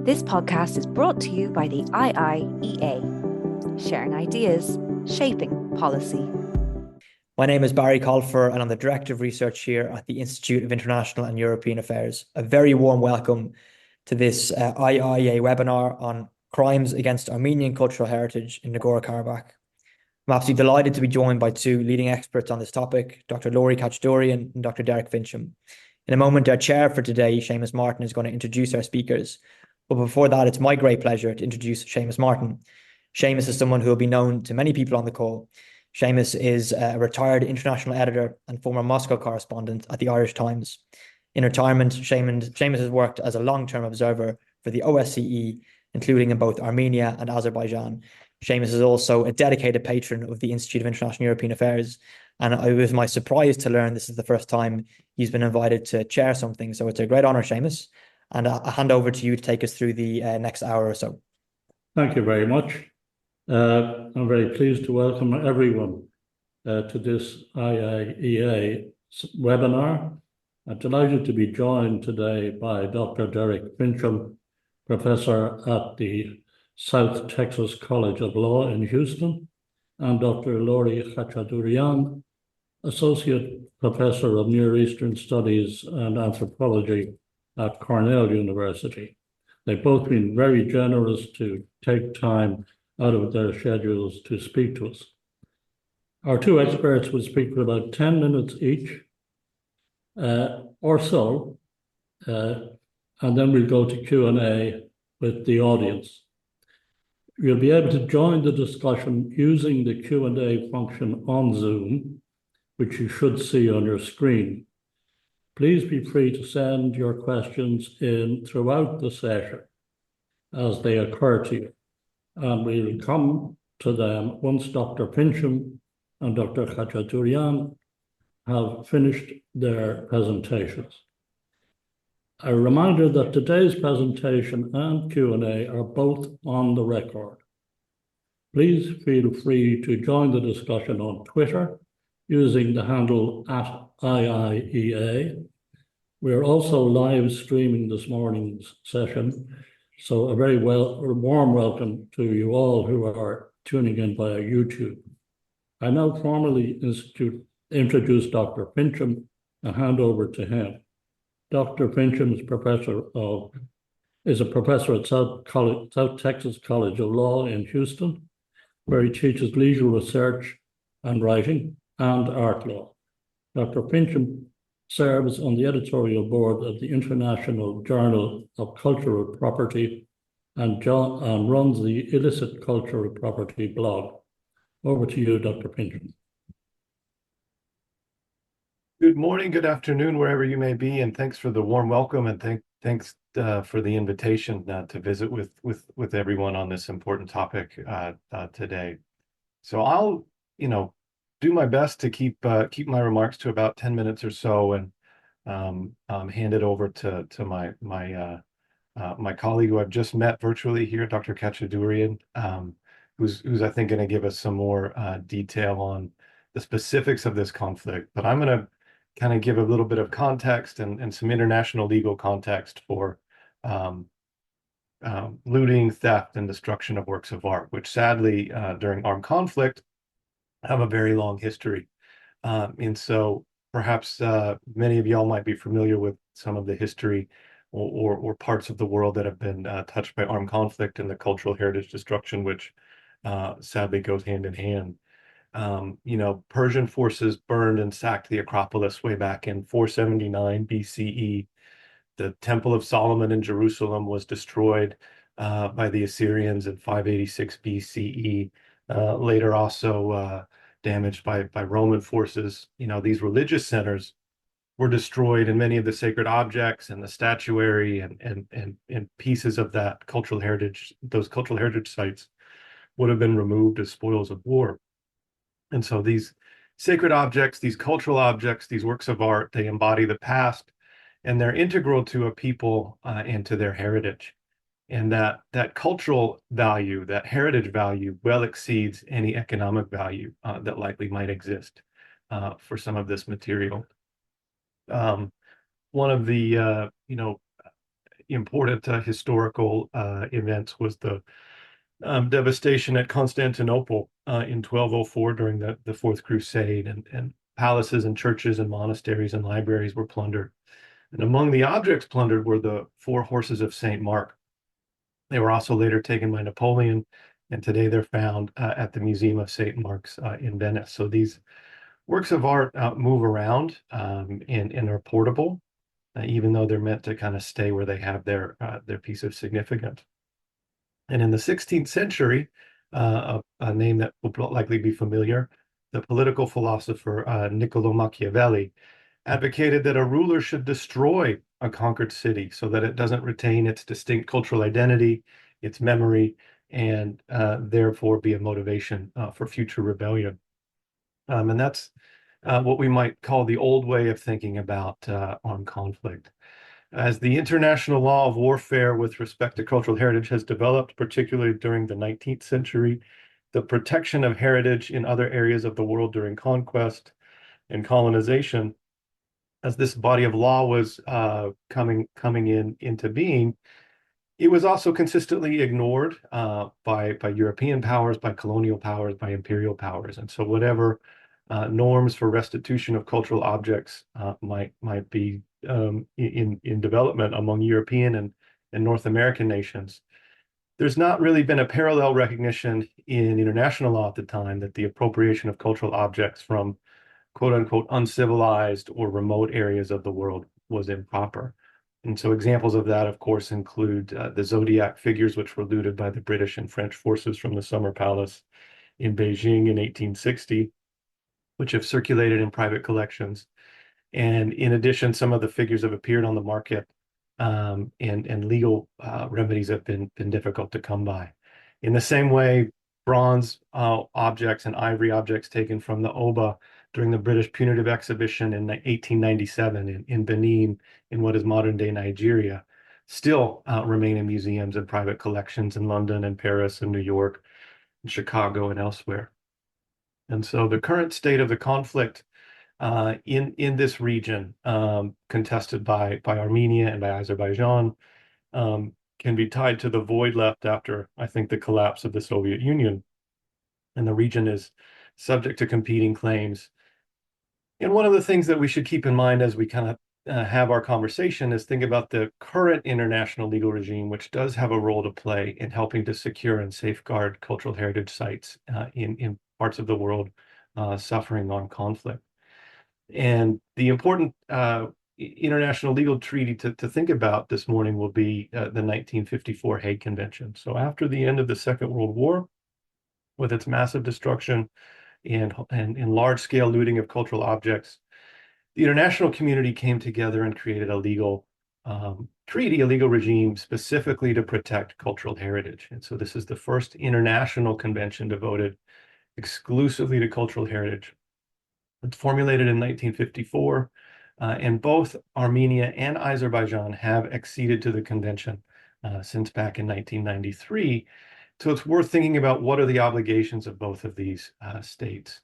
This podcast is brought to you by the IIEA, sharing ideas, shaping policy. My name is Barry Colfer, and I'm the Director of Research here at the Institute of International and European Affairs. A very warm welcome to this IIEA webinar on crimes against Armenian cultural heritage in Nagorno-Karabakh. I'm absolutely delighted to be joined by two leading experts on this topic, Dr. Laurie Kachdourian and Dr. Derek Fincham. In a moment, our chair for today, Seamus Martin, is going to introduce our speakers. But before that, it's my great pleasure to introduce Seamus Martin. Seamus is someone who will be known to many people on the call. Seamus is a retired international editor and former Moscow correspondent at the Irish Times. In retirement, Seamus has worked as a long-term observer for the OSCE, including in both Armenia and Azerbaijan. Seamus is also a dedicated patron of the Institute of International and European Affairs, and it was my surprise to learn this is the first time he's been invited to chair something. So it's a great honour, Seamus, and I'll hand over to you to take us through the next hour or so. Thank you very much. I'm very pleased to welcome everyone to this IIEA webinar. I'm delighted to be joined today by Dr. Derek Fincham, Professor at the South Texas College of Law in Houston, and Dr. Laurie Kachdourian, Associate Professor of Near Eastern Studies and Anthropology at Cornell University. They've both been very generous to take time out of their schedules to speak to us. Our two experts will speak for about 10 minutes each or so, and then we'll go to Q&A with the audience. You'll be able to join the discussion using the Q&A function on Zoom, which you should see on your screen. Please be free to send your questions in throughout the session as they occur to you, and we'll come to them once Dr. Fincham and Dr. Kachdourian have finished their presentations. A reminder that today's presentation and Q&A are both on the record. Please feel free to join the discussion on Twitter using the handle @IIEA. We're also live streaming this morning's session, so a very warm welcome to you all who are tuning in via YouTube. I now formally introduce Dr. Fincham and hand over to him. Dr. Fincham is a professor at South Texas College of Law in Houston, where he teaches legal research and writing and art law. Dr. Fincham serves on the editorial board of the International Journal of Cultural Property and runs the Illicit Cultural Property blog. Over to you, Dr. Fincham. Good morning, good afternoon, wherever you may be, and thanks for the warm welcome, and thanks for the invitation to visit with everyone on this important topic today. So I'll, do my best to keep my remarks to about 10 minutes or so, and hand it over to my colleague who I've just met virtually here, Dr. Kachdourian, who's I think going to give us some more detail on the specifics of this conflict. But I'm going to kind of give a little bit of context and some international legal context for looting, theft, and destruction of works of art, which sadly during armed conflict have a very long history. And so perhaps many of y'all might be familiar with some of the history or parts of the world that have been touched by armed conflict and the cultural heritage destruction, which sadly goes hand in hand. Persian forces burned and sacked the Acropolis way back in 479 BCE. The Temple of Solomon in Jerusalem was destroyed by the Assyrians in 586 BCE. Later also damaged by Roman forces. These religious centers were destroyed, and many of the sacred objects and the statuary and pieces of that cultural heritage, those cultural heritage sites, would have been removed as spoils of war. And so these sacred objects, these cultural objects, these works of art, they embody the past, and they're integral to a people and to their heritage. And that cultural value, that heritage value, well exceeds any economic value that likely might exist for some of this material. One of the important historical events was the devastation at Constantinople in 1204 during the Fourth Crusade, and palaces and churches and monasteries and libraries were plundered. And among the objects plundered were the 4 horses of St. Mark. They were also later taken by Napoleon, and today they're found at the Museum of St. Mark's in Venice. So these works of art move around and are portable, even though they're meant to kind of stay where they have their piece of significance. And in the 16th century, a name that will likely be familiar, the political philosopher Niccolo Machiavelli advocated that a ruler should destroy a conquered city so that it doesn't retain its distinct cultural identity, its memory, and therefore be a motivation for future rebellion. And that's what we might call the old way of thinking about armed conflict. As the international law of warfare with respect to cultural heritage has developed, particularly during the 19th century, the protection of heritage in other areas of the world during conquest and colonization, as this body of law was coming into being, it was also consistently ignored by European powers, by colonial powers, by imperial powers. And so whatever norms for restitution of cultural objects might be in development among European and North American nations, there's not really been a parallel recognition in international law at the time that the appropriation of cultural objects from quote unquote uncivilized or remote areas of the world was improper. And so examples of that, of course, include the zodiac figures, which were looted by the British and French forces from the Summer Palace in Beijing in 1860, which have circulated in private collections. And in addition, some of the figures have appeared on the market, and legal remedies have been difficult to come by. In the same way, bronze objects and ivory objects taken from the Oba during the British punitive exhibition in 1897 in Benin, in what is modern-day Nigeria, still remain in museums and private collections in London and Paris and New York and Chicago and elsewhere. And so the current state of the conflict in this region, contested by Armenia and by Azerbaijan, can be tied to the void left after, I think, the collapse of the Soviet Union. And the region is subject to competing claims. And one of the things that we should keep in mind as we kind of have our conversation is think about the current international legal regime, which does have a role to play in helping to secure and safeguard cultural heritage sites in parts of the world suffering armed conflict. And the important international legal treaty to think about this morning will be the 1954 Hague Convention. So after the end of the Second World War, with its massive destruction and large-scale looting of cultural objects, the international community came together and created a legal treaty, a legal regime specifically to protect cultural heritage. And so this is the first international convention devoted exclusively to cultural heritage. It's formulated in 1954, and both Armenia and Azerbaijan have acceded to the convention since back in 1993. So it's worth thinking about what are the obligations of both of these states.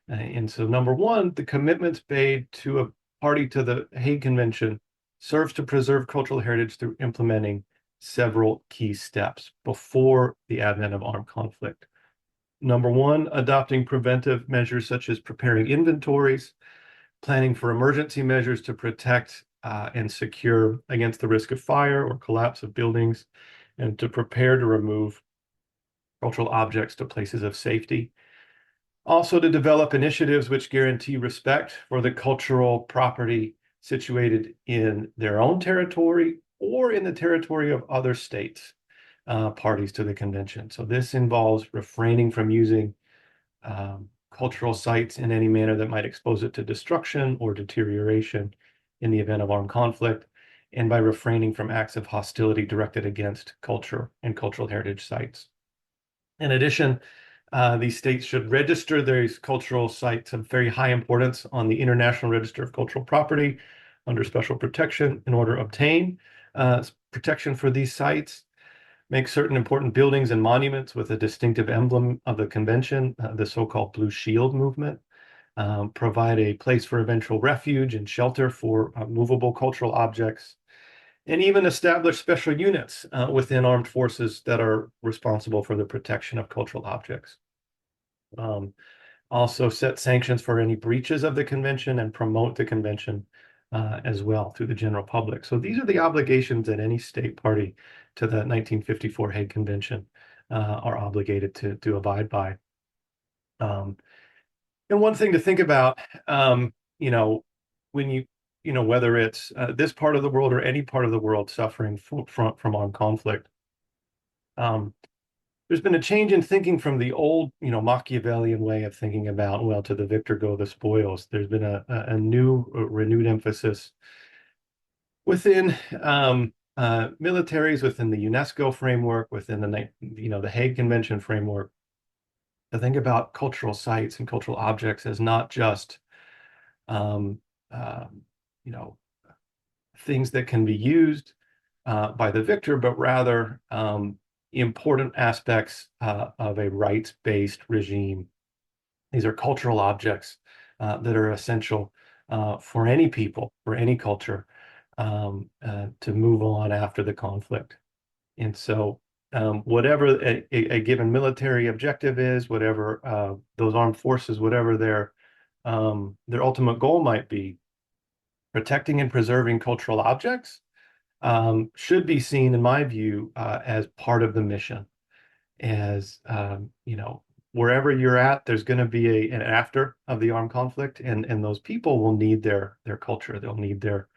And so number one, the commitments made to a party to the Hague Convention serves to preserve cultural heritage through implementing several key steps before the advent of armed conflict. Number one, adopting preventive measures such as preparing inventories, planning for emergency measures to protect and secure against the risk of fire or collapse of buildings, and to prepare to remove cultural objects to places of safety. Also, to develop initiatives which guarantee respect for the cultural property situated in their own territory or in the territory of other states, parties to the convention. So this involves refraining from using cultural sites in any manner that might expose it to destruction or deterioration in the event of armed conflict, and by refraining from acts of hostility directed against culture and cultural heritage sites. In addition, these states should register these cultural sites of very high importance on the International Register of Cultural Property under special protection in order to obtain protection for these sites, make certain important buildings and monuments with a distinctive emblem of the convention, the so-called Blue Shield movement, provide a place for eventual refuge and shelter for movable cultural objects, and even establish special units within armed forces that are responsible for the protection of cultural objects. Also set sanctions for any breaches of the convention and promote the convention as well through the general public. So these are the obligations that any state party to the 1954 Hague Convention are obligated to abide by. And one thing to think about, when whether it's this part of the world or any part of the world suffering from armed conflict, there's been a change in thinking from the old, Machiavellian way of thinking about, well, to the victor go the spoils. There's been a new, renewed emphasis within militaries, within the UNESCO framework, within the Hague Convention framework, to think about cultural sites and cultural objects as not just, things that can be used by the victor, but rather important aspects of a rights-based regime. These are cultural objects that are essential for any people, for any culture, to move on after the conflict. And so whatever a given military objective is, whatever those armed forces, whatever their ultimate goal might be, protecting and preserving cultural objects should be seen, in my view, as part of the mission. As wherever you're at, there's going to be an after of the armed conflict, and those people will need their culture. They'll need their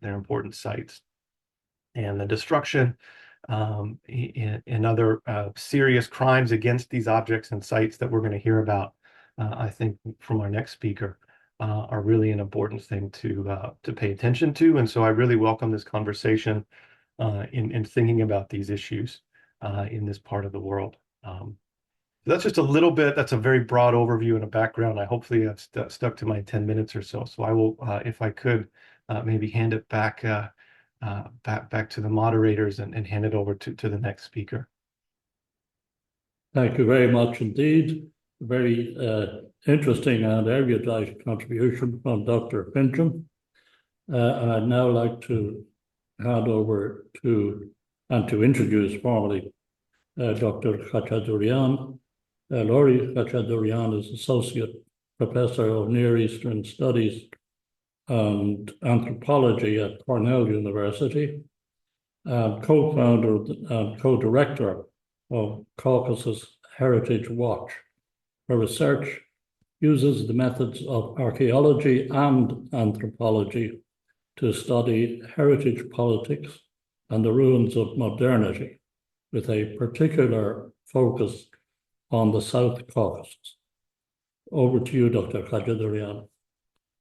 important sites, and the destruction and other serious crimes against these objects and sites that we're going to hear about, I think, from our next speaker, are really an important thing to pay attention to. And so I really welcome this conversation in thinking about these issues in this part of the world. So that's just a little bit, that's a very broad overview and a background. I hopefully I've stuck to my 10 minutes or so. So I will, if I could, maybe hand it back to the moderators and hand it over to the next speaker. Thank you very much indeed. Very interesting and erudite contribution from Dr. Fincham. And I'd now like to hand over to introduce formally Dr. Khachadurian. Lori Khachadurian is Associate Professor of Near Eastern Studies and Anthropology at Cornell University, and co-founder and co-director of Caucasus Heritage Watch. Her research uses the methods of archaeology and anthropology to study heritage politics and the ruins of modernity, with a particular focus on the South Caucasus. Over to you, Dr. Khachadurian.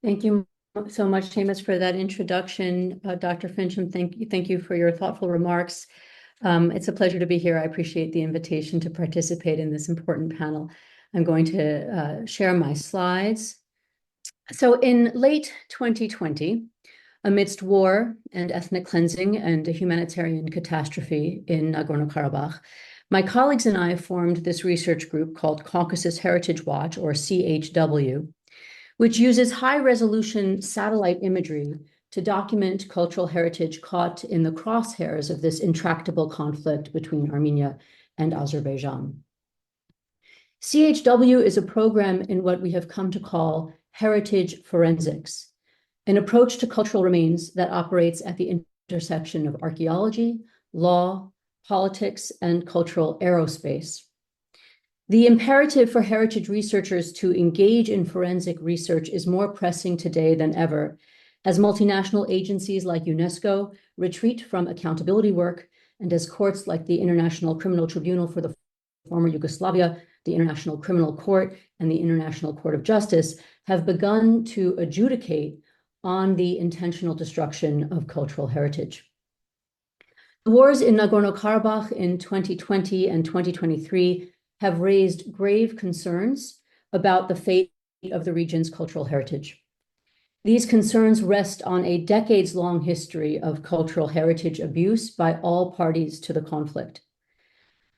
Thank you so much, Seamus, for that introduction. Dr. Fincham, thank you for your thoughtful remarks. It's a pleasure to be here. I appreciate the invitation to participate in this important panel. I'm going to share my slides. So in late 2020, amidst war and ethnic cleansing and a humanitarian catastrophe in Nagorno-Karabakh, my colleagues and I formed this research group called Caucasus Heritage Watch, or CHW, which uses high-resolution satellite imagery to document cultural heritage caught in the crosshairs of this intractable conflict between Armenia and Azerbaijan. CHW is a program in what we have come to call heritage forensics, an approach to cultural remains that operates at the intersection of archaeology, law, politics, and cultural aerospace. The imperative for heritage researchers to engage in forensic research is more pressing today than ever, as multinational agencies like UNESCO retreat from accountability work, and as courts like the International Criminal Tribunal for the former Yugoslavia, the International Criminal Court, and the International Court of Justice have begun to adjudicate on the intentional destruction of cultural heritage. The wars in Nagorno-Karabakh in 2020 and 2023 have raised grave concerns about the fate of the region's cultural heritage. These concerns rest on a decades-long history of cultural heritage abuse by all parties to the conflict.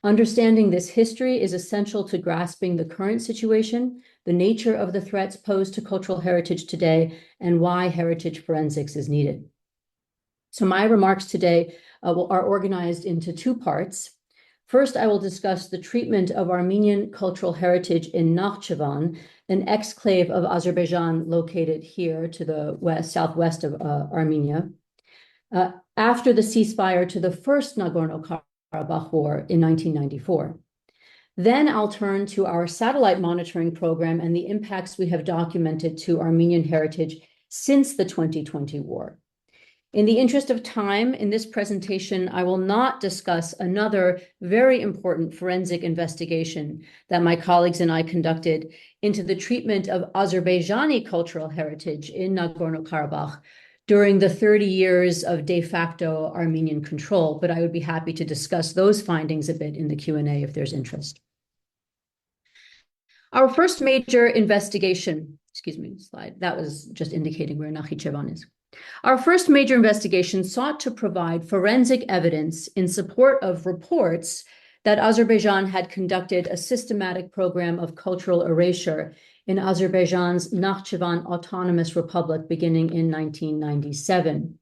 Understanding this history is essential to grasping the current situation, the nature of the threats posed to cultural heritage today, and why heritage forensics is needed. So my remarks today are organized into two parts. First, I will discuss the treatment of Armenian cultural heritage in Nakhchivan, an exclave of Azerbaijan located here to the southwest of Armenia, after the ceasefire to the First Nagorno-Karabakh War in 1994. Then I'll turn to our satellite monitoring program and the impacts we have documented to Armenian heritage since the 2020 war. In the interest of time, in this presentation, I will not discuss another very important forensic investigation that my colleagues and I conducted into the treatment of Azerbaijani cultural heritage in Nagorno-Karabakh during the 30 years of de facto Armenian control, but I would be happy to discuss those findings a bit in the Q&A if there's interest. Our first major investigation, slide, that was just indicating where Nakhchivan is. Our first major investigation sought to provide forensic evidence in support of reports that Azerbaijan had conducted a systematic program of cultural erasure in Azerbaijan's Nakhchivan Autonomous Republic beginning in 1997.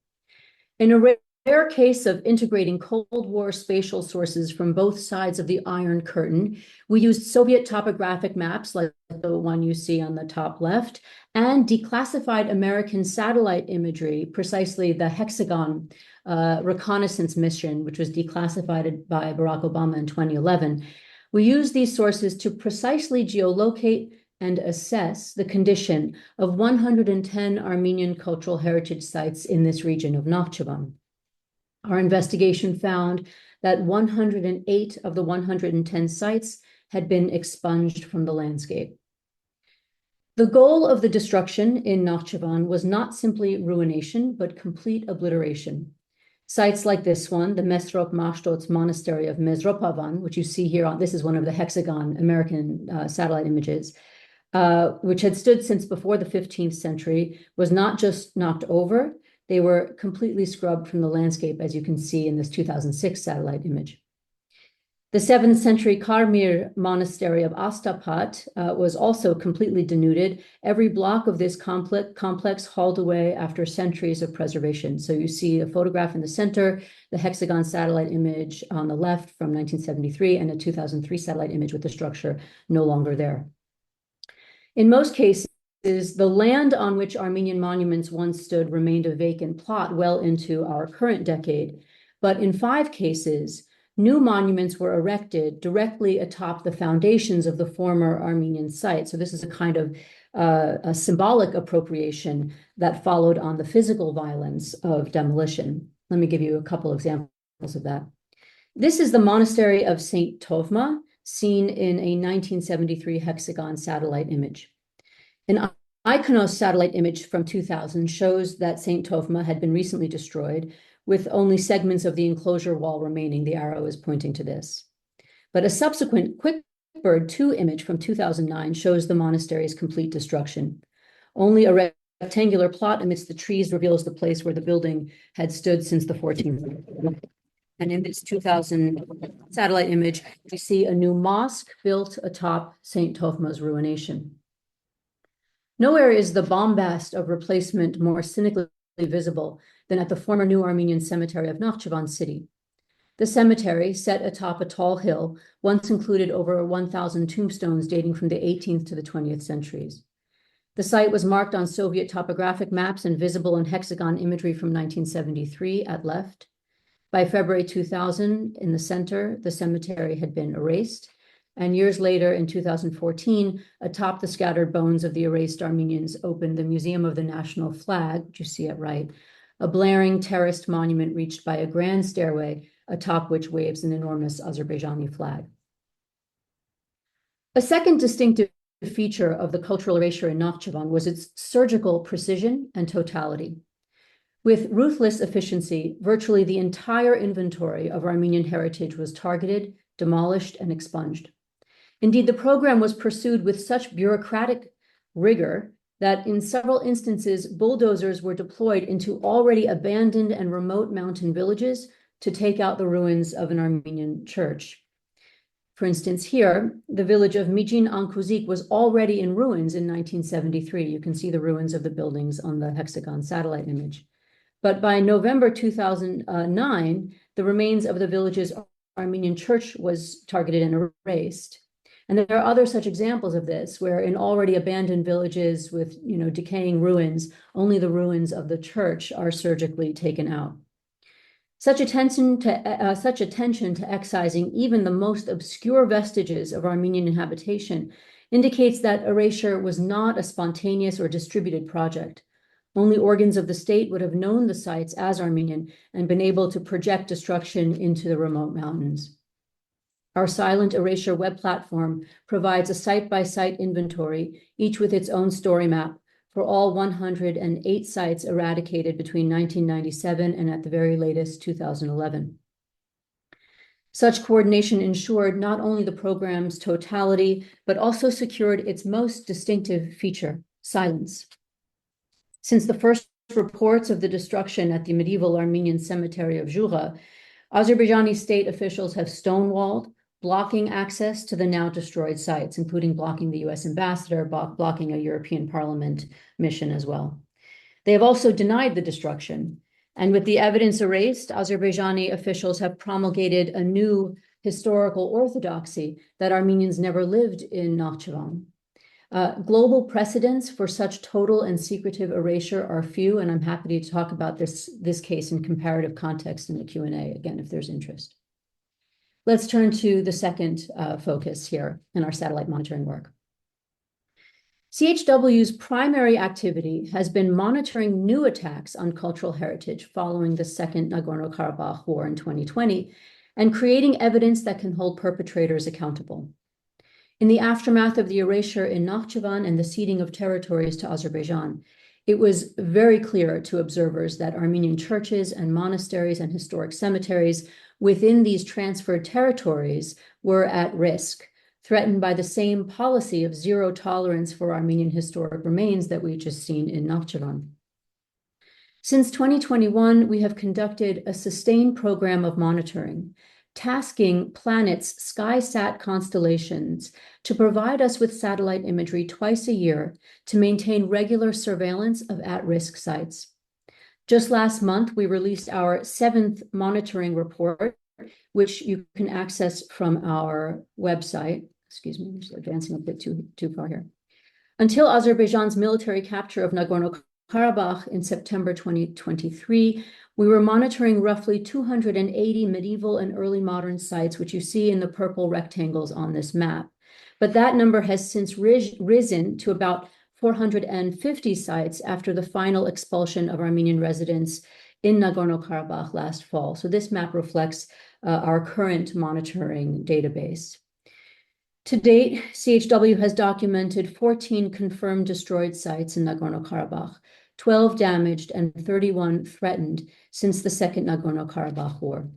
In a rare case of integrating Cold War spatial sources from both sides of the Iron Curtain, we used Soviet topographic maps like the one you see on the top left, and declassified American satellite imagery, precisely the Hexagon reconnaissance mission, which was declassified by Barack Obama in 2011. We used these sources to precisely geolocate and assess the condition of 110 Armenian cultural heritage sites in this region of Nakhchivan. Our investigation found that 108 of the 110 sites had been expunged from the landscape. The goal of the destruction in Nakhchivan was not simply ruination, but complete obliteration. Sites like this one, the Mesrop Mashtots Monastery of Mezropavan, which you see here, this is one of the Hexagon American satellite images, which had stood since before the 15th century, was not just knocked over, they were completely scrubbed from the landscape, as you can see in this 2006 satellite image. The 7th century Karmir monastery of Astapat was also completely denuded. Every block of this complex hauled away after centuries of preservation. So you see a photograph in the center, the Hexagon satellite image on the left from 1973, and a 2003 satellite image with the structure no longer there. In most cases, the land on which Armenian monuments once stood remained a vacant plot well into our current decade. But in 5 cases, new monuments were erected directly atop the foundations of the former Armenian site. So this is a kind of a symbolic appropriation that followed on the physical violence of demolition. Let me give you a couple examples of that. This is the monastery of St. Tovma, seen in a 1973 Hexagon satellite image. An Iconos satellite image from 2000 shows that St. Tovma had been recently destroyed, with only segments of the enclosure wall remaining. The arrow is pointing to this. But a subsequent QuickBird 2 image from 2009 shows the monastery's complete destruction. Only a rectangular plot amidst the trees reveals the place where the building had stood since the 14th century. And in this 2000 satellite image, we see a new mosque built atop St. Tovma's ruination. Nowhere is the bombast of replacement more cynically visible than at the former New Armenian Cemetery of Nakhchivan city. The cemetery, set atop a tall hill, once included over 1,000 tombstones dating from the 18th to the 20th centuries. The site was marked on Soviet topographic maps and visible in hexagon imagery from 1973 at left. By February 2000, in the center, the cemetery had been erased. And years later, in 2014, atop the scattered bones of the erased Armenians opened the Museum of the National Flag, which you see at right, a blaring terraced monument reached by a grand stairway, atop which waves an enormous Azerbaijani flag. A second distinctive feature of the cultural erasure in Nakhchivan was its surgical precision and totality. With ruthless efficiency, virtually the entire inventory of Armenian heritage was targeted, demolished, and expunged. Indeed, the program was pursued with such bureaucratic rigor that in several instances, bulldozers were deployed into already abandoned and remote mountain villages to take out the ruins of an Armenian church. For instance, here, the village of Mijin Ankuzik was already in ruins in 1973. You can see the ruins of the buildings on the Hexagon satellite image. But by November 2009, the remains of the village's Armenian church was targeted and erased. And there are other such examples of this, where in already abandoned villages with, decaying ruins, only the ruins of the church are surgically taken out. Such attention to excising even the most obscure vestiges of Armenian habitation indicates that erasure was not a spontaneous or distributed project. Only organs of the state would have known the sites as Armenian and been able to project destruction into the remote mountains. Our silent erasure web platform provides a site-by-site inventory, each with its own story map, for all 108 sites eradicated between 1997 and at the very latest 2011. Such coordination ensured not only the program's totality, but also secured its most distinctive feature, silence. Since the first reports of the destruction at the medieval Armenian cemetery of Zhura, Azerbaijani state officials have stonewalled, blocking access to the now destroyed sites, including blocking the US ambassador, blocking a European Parliament mission as well. They have also denied the destruction. And with the evidence erased, Azerbaijani officials have promulgated a new historical orthodoxy that Armenians never lived in Nakhchivan. Global precedents for such total and secretive erasure are few, and I'm happy to talk about this case in comparative context in the Q&A, again, if there's interest. Let's turn to the second focus here in our satellite monitoring work. CHW's primary activity has been monitoring new attacks on cultural heritage following the Second Nagorno-Karabakh War in 2020 and creating evidence that can hold perpetrators accountable. In the aftermath of the erasure in Nakhchivan and the ceding of territories to Azerbaijan, it was very clear to observers that Armenian churches and monasteries and historic cemeteries within these transferred territories were at risk, threatened by the same policy of zero tolerance for Armenian historic remains that we've just seen in Nakhchivan. Since 2021, we have conducted a sustained program of monitoring, tasking planets' SkySat constellations to provide us with satellite imagery twice a year to maintain regular surveillance of at-risk sites. Just last month, we released our 7th monitoring report, which you can access from our website. Excuse me, I'm just advancing a bit too far here. Until Azerbaijan's military capture of Nagorno-Karabakh in September 2023, we were monitoring roughly 280 medieval and early modern sites, which you see in the purple rectangles on this map. But that number has since risen to about 450 sites after the final expulsion of Armenian residents in Nagorno-Karabakh last fall. So this map reflects our current monitoring database. To date, CHW has documented 14 confirmed destroyed sites in Nagorno-Karabakh, 12 damaged and 31 threatened since the Second Nagorno-Karabakh War.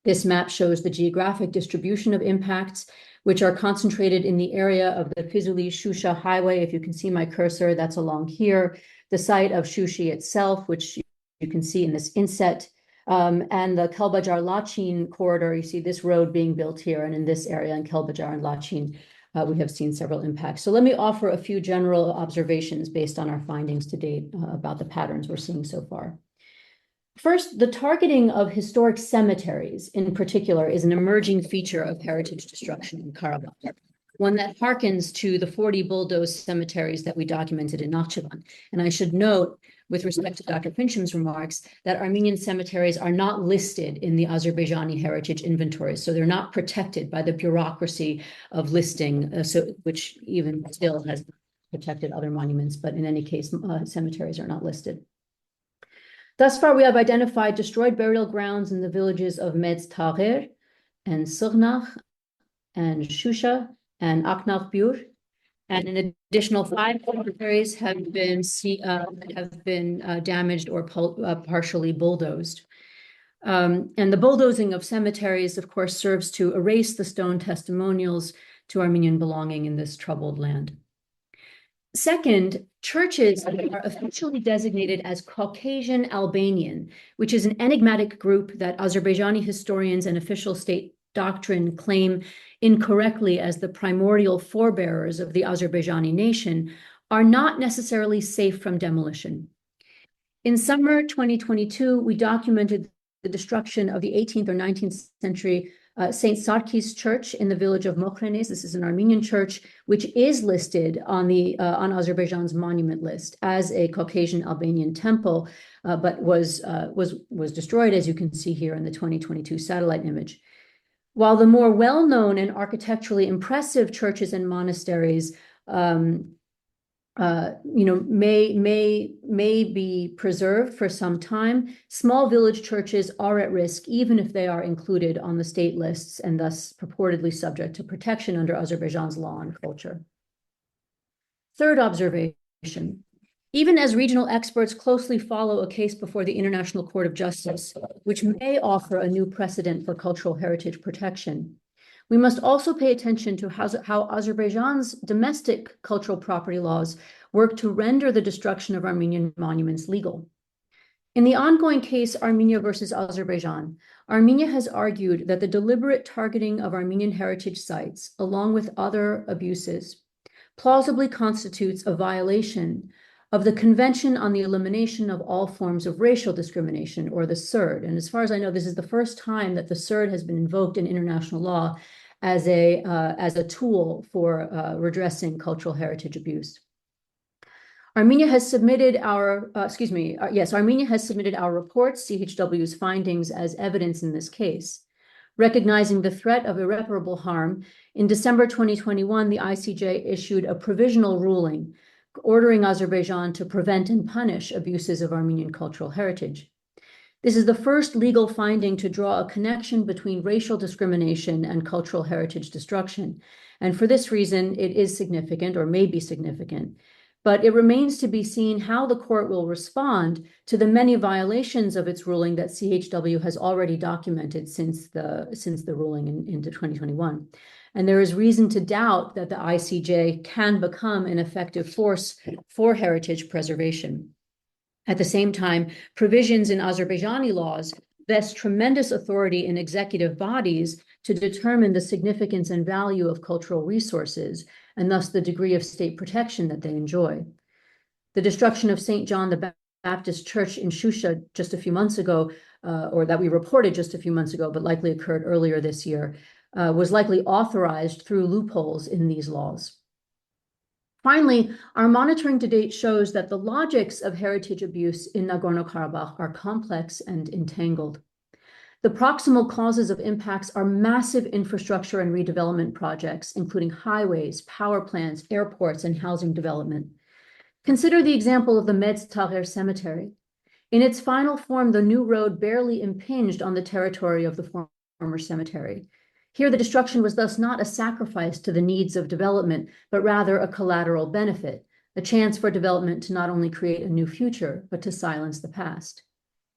This map shows the geographic distribution of impacts, which are concentrated in the area of the Fizuli-Shusha highway. If you can see my cursor, that's along here. The site of Shushi itself, which you can see in this inset, and the Kelbajar-Lachin corridor. You see this road being built here, and in this area in Kelbajar and Lachin, we have seen several impacts. So let me offer a few general observations based on our findings to date about the patterns we're seeing so far. First, the targeting of historic cemeteries in particular is an emerging feature of heritage destruction in Karabakh, one that harkens to the 40 bulldozed cemeteries that we documented in Nakhchivan. And I should note, with respect to Dr. Fincham's remarks, that Armenian cemeteries are not listed in the Azerbaijani heritage inventory, so they're not protected by the bureaucracy of listing, which even still has protected other monuments, but in any case, cemeteries are not listed. Thus far, we have identified destroyed burial grounds in the villages of Medz Tagher and Sirnakh and Shusha and Aknakh-Bur, and an additional 5 cemeteries have been damaged or partially bulldozed. And the bulldozing of cemeteries, of course, serves to erase the stone testimonials to Armenian belonging in this troubled land. Second, churches are officially designated as Caucasian Albanian, which is an enigmatic group that Azerbaijani historians and official state doctrine claim incorrectly as the primordial forebearers of the Azerbaijani nation, are not necessarily safe from demolition. In summer 2022, we documented the destruction of the 18th or 19th century St. Sarkis Church in the village of Mokhrenes. This is an Armenian church, which is listed on Azerbaijan's monument list as a Caucasian Albanian temple, but was destroyed, as you can see here in the 2022 satellite image. While the more well-known and architecturally impressive churches and monasteries may be preserved for some time, small village churches are at risk, even if they are included on the state lists and thus purportedly subject to protection under Azerbaijan's law and culture. Third observation, even as regional experts closely follow a case before the International Court of Justice, which may offer a new precedent for cultural heritage protection, we must also pay attention to how Azerbaijan's domestic cultural property laws work to render the destruction of Armenian monuments legal. In the ongoing case Armenia versus Azerbaijan, Armenia has argued that the deliberate targeting of Armenian heritage sites, along with other abuses, plausibly constitutes a violation of the Convention on the Elimination of All Forms of Racial Discrimination, or the CERD. And as far as I know, this is the first time that the CERD has been invoked in international law as a tool for redressing cultural heritage abuse. Armenia has submitted our reports, CHW's findings, as evidence in this case. Recognizing the threat of irreparable harm, in December 2021, the ICJ issued a provisional ruling ordering Azerbaijan to prevent and punish abuses of Armenian cultural heritage. This is the first legal finding to draw a connection between racial discrimination and cultural heritage destruction. And for this reason, it is significant, or may be significant. But it remains to be seen how the court will respond to the many violations of its ruling that CHW has already documented since the ruling into 2021. And there is reason to doubt that the ICJ can become an effective force for heritage preservation. At the same time, provisions in Azerbaijani laws vest tremendous authority in executive bodies to determine the significance and value of cultural resources, and thus the degree of state protection that they enjoy. The destruction of St. John the Baptist Church in Shusha just a few months ago, or that we reported just a few months ago, but likely occurred earlier this year, was likely authorized through loopholes in these laws. Finally, our monitoring to date shows that the logics of heritage abuse in Nagorno-Karabakh are complex and entangled. The proximal causes of impacts are massive infrastructure and redevelopment projects, including highways, power plants, airports, and housing development. Consider the example of the Metz Tahrir Cemetery. In its final form, the new road barely impinged on the territory of the former cemetery. Here, the destruction was thus not a sacrifice to the needs of development, but rather a collateral benefit, a chance for development to not only create a new future, but to silence the past.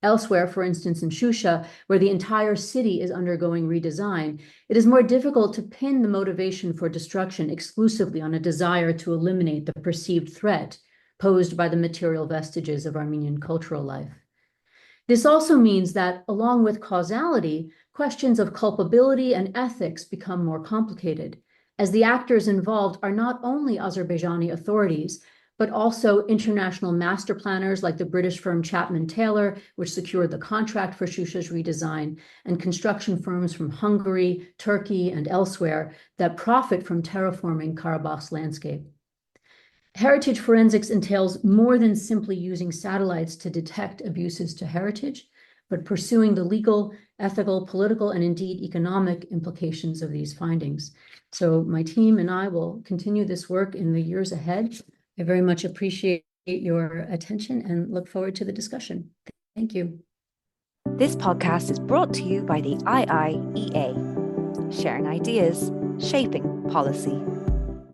Elsewhere, for instance, in Shusha, where the entire city is undergoing redesign, it is more difficult to pin the motivation for destruction exclusively on a desire to eliminate the perceived threat posed by the material vestiges of Armenian cultural life. This also means that, along with causality, questions of culpability and ethics become more complicated, as the actors involved are not only Azerbaijani authorities, but also international master planners like the British firm Chapman Taylor, which secured the contract for Shusha's redesign, and construction firms from Hungary, Turkey, and elsewhere that profit from terraforming Karabakh's landscape. Heritage forensics entails more than simply using satellites to detect abuses to heritage, but pursuing the legal, ethical, political, and indeed economic implications of these findings. So my team and I will continue this work in the years ahead. I very much appreciate your attention and look forward to the discussion. Thank you. This podcast is brought to you by the IIEA, sharing ideas, shaping policy.